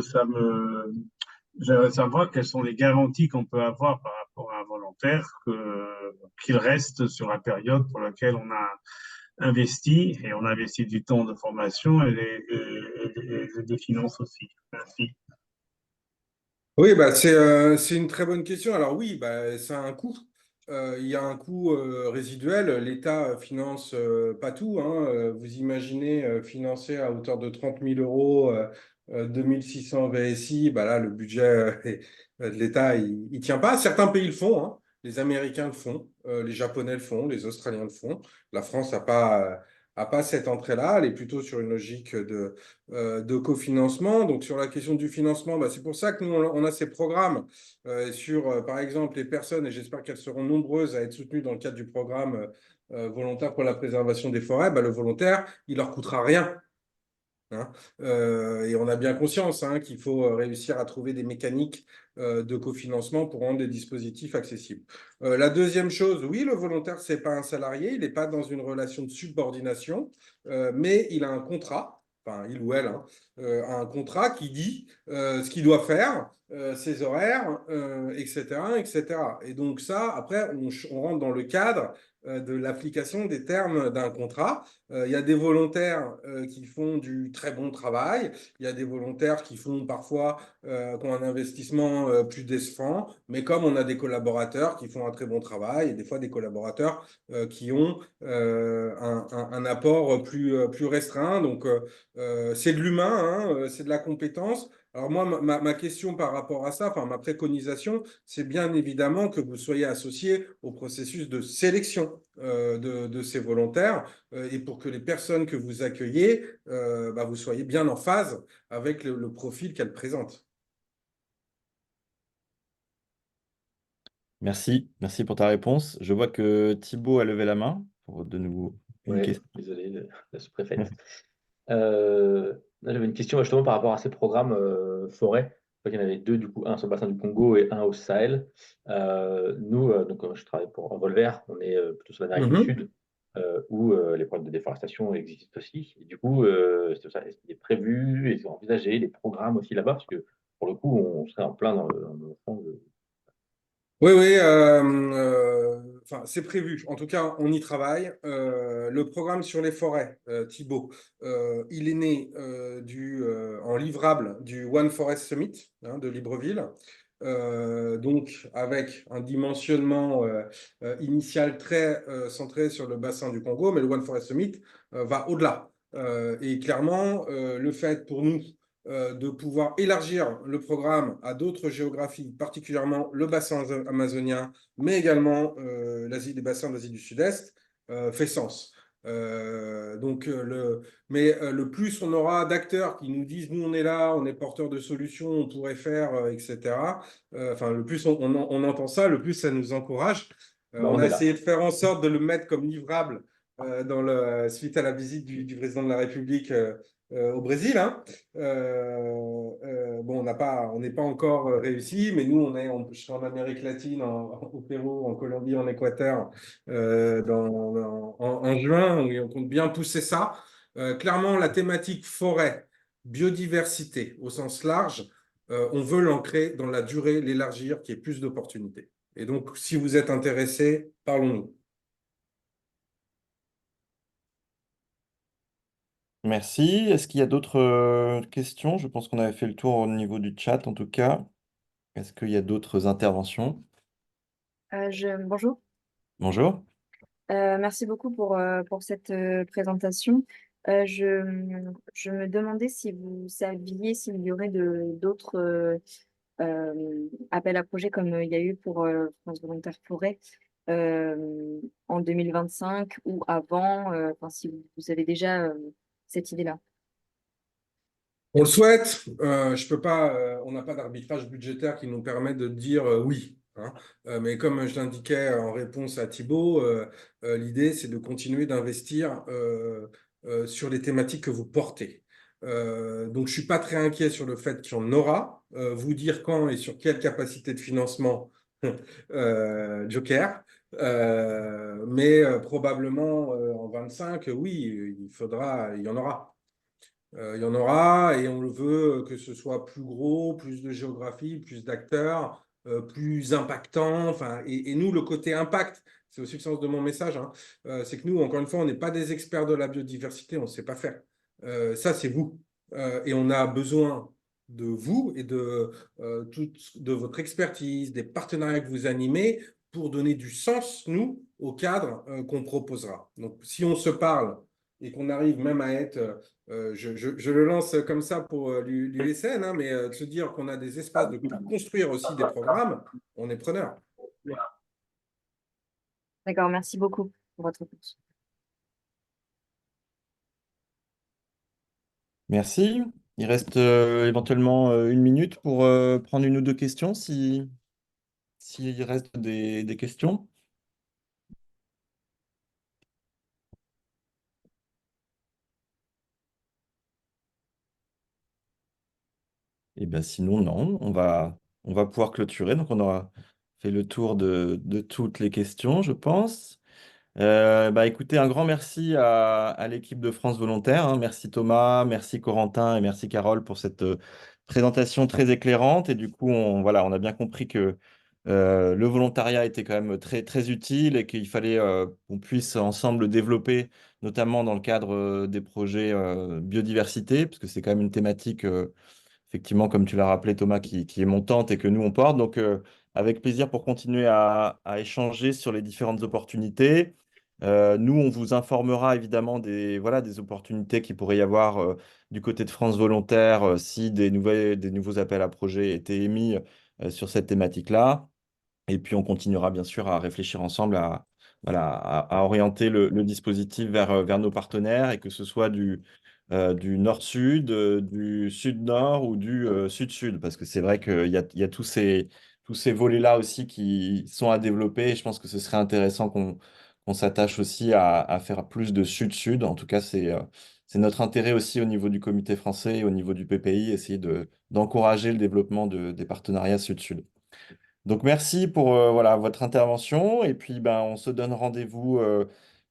j'aimerais savoir quelles sont les garanties qu'on peut avoir par rapport à un volontaire qu'il reste sur la période pour laquelle on a investi, et on a investi du temps de formation et des finances aussi. Merci. Oui, c'est une très bonne question. Alors oui, ça a un coût. Il y a un coût résiduel. L'État finance pas tout, hein. Vous imaginez financer à hauteur de 30 000 euros 2600 VSI. Là, le budget de l'État, il ne tient pas. Certains pays le font, hein. Les Américains le font, les Japonais le font, les Australiens le font. La France n'a pas cette entrée-là. Elle est plutôt sur une logique de cofinancement. Donc, sur la question du financement, c'est pour ça que nous, on a ces programmes sur, par exemple, les personnes, et j'espère qu'elles seront nombreuses à être soutenues dans le cadre du programme volontaire pour la préservation des forêts. Le volontaire, il leur coûtera rien. Hein. Et on a bien conscience qu'il faut réussir à trouver des mécaniques de cofinancement pour rendre les dispositifs accessibles. La deuxième chose, oui, le volontaire, ce n'est pas un salarié, il n'est pas dans une relation de subordination, mais il a un contrat, enfin il ou elle, a un contrat qui dit ce qu'il doit faire, ses horaires, etc., etc. Et donc ça, après, on rentre dans le cadre de l'application des termes d'un contrat. Il y a des volontaires qui font du très bon travail. Il y a des volontaires qui font parfois qui ont un investissement plus décevant. Mais comme on a des collaborateurs qui font un très bon travail et des fois des collaborateurs qui ont un apport plus restreint. Donc, c'est de l'humain, hein, c'est de la compétence. Alors moi, ma question par rapport à ça, enfin ma préconisation, c'est bien évidemment que vous soyez associé au processus de sélection de ces volontaires et pour que les personnes que vous accueillez, bah, vous soyez bien en phase avec le profil qu'elles présentent. Merci pour ta réponse. Je vois que Thibaut a levé la main pour de nouveau une Oui, question. désolé, la sous-préfète. Là, j'avais une question justement par rapport à ces programmes forêt. Je crois qu'il y en avait deux, du coup, un sur le bassin du Congo et un au Sahel. Nous, donc, je travaille pour Envolver, on est plutôt sur l'Amérique du Mhm. Sud, où les problèmes de déforestation existent aussi. Et du coup, c'est ça, est-ce qu'il est prévu, est-ce envisagé des programmes aussi là-bas, parce que pour le coup, on serait en plein dans le fond de... Oui, oui, enfin, c'est prévu. En tout cas, on y travaille. Le programme sur les forêts, Thibaut, il est né en livrable du One Forest Summit hein, de Libreville. Donc, avec un dimensionnement initial très centré sur le bassin du Congo, mais le One Forest Summit va au-delà. Et clairement, le fait pour nous de pouvoir élargir le programme à d'autres géographies, particulièrement le bassin amazonien, mais également les bassins d'Asie du Sud-Est, fait sens. Le plus on aura d'acteurs qui nous disent nous on est là, on est porteur de solutions, on pourrait faire, etc. Enfin, le plus on entend ça, le plus ça nous encourage. Bah, On on a est là. essayé de faire en sorte de le mettre comme livrable suite à la visite du président de la République au Brésil. Hein. Bon, on n'est pas encore réussi, mais nous, je suis en Amérique latine, au Pérou, en Colombie, en Équateur, en juin, et on compte bien pousser ça. Clairement, la thématique forêt, biodiversité au sens large, on veut l'ancrer dans la durée, l'élargir, qu'il y ait plus d'opportunités. Et donc, si vous êtes intéressé, parlons-nous. Merci. Est-ce qu'il y a d'autres questions? Je pense qu'on avait fait le tour au niveau du chat en tout cas. Est-ce qu'il y a d'autres interventions? Bonjour. Bonjour. Merci beaucoup pour cette présentation. Je me demandais si vous saviez s'il y aurait d'autres appels à projets comme il y a eu pour France Volontaire Forêt en 2025 ou avant, enfin, si vous avez déjà cette idée-là. On le souhaite. Je peux pas, on n'a pas d'arbitrage budgétaire qui nous permet de dire oui. Hein. Mais comme je l'indiquais en réponse à Thibaut, l'idée, c'est de continuer d'investir sur les thématiques que vous portez. Donc, je suis pas très inquiet sur le fait qu'il y en aura. Vous dire quand et sur quelle capacité de financement, Joker. Mais probablement en 25, oui, il y en aura. Il y en aura et on le veut que ce soit plus gros, plus de géographie, plus d'acteurs, plus impactant. Enfin, et nous, le côté impact, c'est aussi le sens de mon message, hein, c'est que nous, encore une fois, on n'est pas des experts de la biodiversité, on ne sait pas faire. Ça, c'est vous. Et on a besoin de vous et de votre expertise, des partenariats que vous animez pour donner du sens, nous, au cadre qu'on proposera. Donc, si on se parle et qu'on arrive même à être je le lance comme ça pour l'USN, hein, mais de se dire qu'on a des espaces de construire aussi des programmes, on est preneur. D'accord, merci beaucoup pour votre réponse. Merci. Il reste éventuellement une minute pour prendre une ou deux questions s'il reste des questions. Et bien sinon, non, on va pouvoir clôturer. Donc on aura fait le tour de toutes les questions, je pense. Bah, écoutez, un grand merci à l'équipe de France Volontaire. Hein. Merci Thomas, merci Corentin et merci Carole pour cette présentation très éclairante. Et du coup, voilà, on a bien compris que Le volontariat était quand même très, très utile et qu'il fallait qu'on puisse ensemble le développer, notamment dans le cadre des projets biodiversité, parce que c'est quand même une thématique, effectivement, comme tu l'as rappelé, Thomas, qui est montante et que nous, on porte. Donc, avec plaisir pour continuer à échanger sur les différentes opportunités. Nous, on vous informera évidemment voilà, des opportunités qu'il pourrait y avoir du côté de France Volontaire si des nouveaux appels à projets étaient émis sur cette thématique-là. Et puis, on continuera bien sûr à réfléchir ensemble voilà, à orienter le dispositif vers nos partenaires et que ce soit du nord-sud, du sud-nord ou du sud-sud. Parce que c'est vrai qu'il y a tous ces volets-là aussi qui sont à développer. Et je pense que ce serait intéressant qu'on s'attache aussi à faire plus de sud-sud. En tout cas, c'est notre intérêt aussi au niveau du comité français et au niveau du PPI, essayer d'encourager le développement des partenariats sud-sud. Donc merci pour voilà, votre intervention et puis ben, on se donne rendez-vous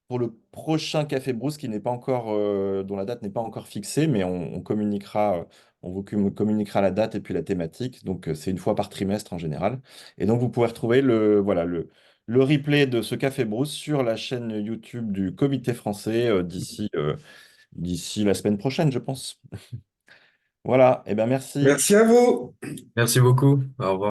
pour le prochain Café Brousse qui n'est pas encore, dont la date n'est pas encore fixée, mais on communiquera, on vous communiquera la date et puis la thématique. Donc c'est une fois par trimestre en général. Et donc vous pouvez retrouver voilà, le replay de ce Café Brousse sur la chaîne YouTube du Comité français d'ici la semaine prochaine, je pense. Voilà, et ben merci. Merci à vous. Merci beaucoup. Au revoir.